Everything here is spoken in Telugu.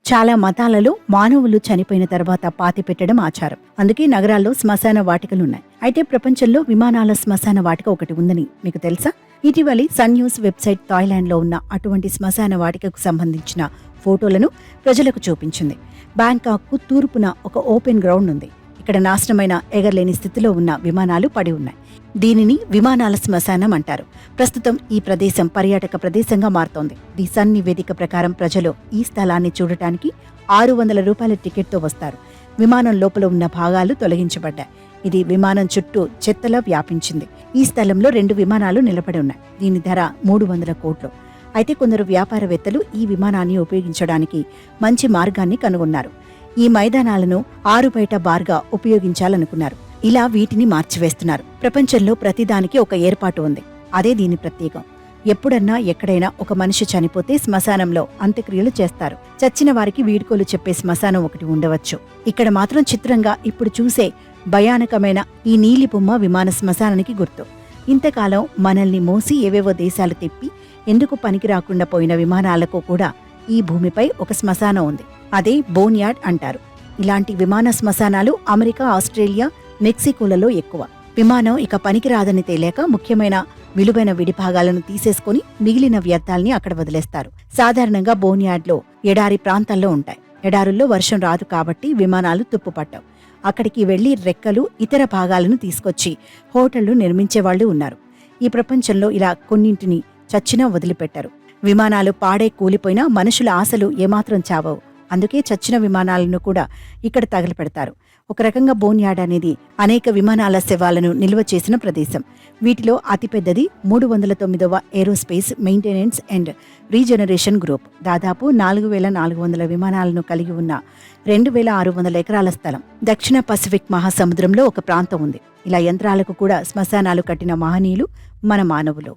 చాలా మతాలలో మానవులు చనిపోయిన తర్వాత పాతిపెట్టడం ఆచారం. అందుకే నగరాల్లో శ్మశాన వాటికలున్నాయి. అయితే ప్రపంచంలో విమానాల శ్మశాన వాటిక ఒకటి ఉందని మీకు తెలుసా? ఇటీవలి సన్ న్యూస్ వెబ్సైట్ థాయిలాండ్ లో ఉన్న అటువంటి శ్మశాన వాటికకు సంబంధించిన ఫోటోలను ప్రజలకు చూపించింది. బ్యాంకాక్ కు తూర్పున ఒక ఓపెన్ గ్రౌండ్ ఉంది. ఇక్కడ నాశనమైన ఎగరలేని స్థితిలో ఉన్న విమానాలు పడి ఉన్నాయి. దీనిని విమానాల శ్మశానం అంటారు. ప్రస్తుతం ఈ ప్రదేశం పర్యాటక ప్రదేశంగా మారుతోంది. ది సన్ నివేదిక ప్రకారం ప్రజలు ఈ స్థలాన్ని చూడటానికి 600 రూపాయల టికెట్తో వస్తారు. విమానం లోపల ఉన్న భాగాలు తొలగించబడ్డాయి. ఇది విమానం చుట్టూ చెత్తలా వ్యాపించింది. ఈ స్థలంలో 2 విమానాలు నిలబడి ఉన్నాయి. దీని ధర 300 కోట్లు. అయితే కొందరు వ్యాపారవేత్తలు ఈ విమానాన్ని ఉపయోగించడానికి మంచి మార్గాన్ని కనుగొన్నారు. ఈ మైదానాలను ఆరుబయట బార్గా ఉపయోగించాలనుకున్నారు. ఇలా వీటిని మార్చివేస్తున్నారు. ప్రపంచంలో ప్రతిదానికి ఒక ఏర్పాటు ఉంది. అదే దీని ప్రత్యేకం. ఎప్పుడన్నా ఎక్కడైనా ఒక మనిషి చనిపోతే శ్మశానంలో అంత్యక్రియలు చేస్తారు. చచ్చిన వారికి వీడ్కోలు చెప్పే శ్మశానం ఒకటి ఉండవచ్చు. ఇక్కడ మాత్రం చిత్రంగా ఇప్పుడు చూసే భయానకమైన ఈ నీలి బొమ్మ విమాన శ్మశానానికి గుర్తు. ఇంతకాలం మనల్ని మోసి ఏవేవో దేశాలు తిప్పి ఎందుకు పనికి రాకుండా పోయిన విమానాలకు కూడా ఈ భూమిపై ఒక శ్మశానం ఉంది. అదే బోన్యార్డ్ అంటారు. ఇలాంటి విమాన శ్మశానాలు అమెరికా, ఆస్ట్రేలియా, మెక్సికోలలో ఎక్కువ. విమానం ఇక పనికి రాదని తేలేక ముఖ్యమైన విలువైన విడిభాగాలను తీసేసుకుని మిగిలిన వ్యర్థాల్ని అక్కడ వదిలేస్తారు. సాధారణంగా బోన్యార్డ్లో ఎడారి ప్రాంతాల్లో ఉంటాయి. ఎడారుల్లో వర్షం రాదు కాబట్టి విమానాలు తుప్పుపట్టవు. అక్కడికి వెళ్లి రెక్కలు, ఇతర భాగాలను తీసుకొచ్చి హోటళ్లు నిర్మించేవాళ్లు ఉన్నారు. ఈ ప్రపంచంలో ఇలా కొన్నింటిని చచ్చినా వదిలిపెట్టారు. విమానాలు పాడై కూలిపోయినా మనుషుల ఆశలు ఏమాత్రం చావవు. అందుకే చచ్చిన విమానాలను కూడా ఇక్కడ తగలపెడతారు. ఒక రకంగా బోన్యార్డ్ అనేది అనేక విమానాల శవాలను నిల్వ చేసిన ప్రదేశం. వీటిలో అతిపెద్దది 309వ aerospace maintenance and regeneration group. దాదాపు 4400 విమానాలను కలిగి ఉన్న 2600 ఎకరాల స్థలం. దక్షిణ పసిఫిక్ మహాసముద్రంలో ఒక ప్రాంతం ఉంది. ఇలా యంత్రాలకు కూడా శ్మశానాలు కట్టిన మహనీయులు మన మానవులు.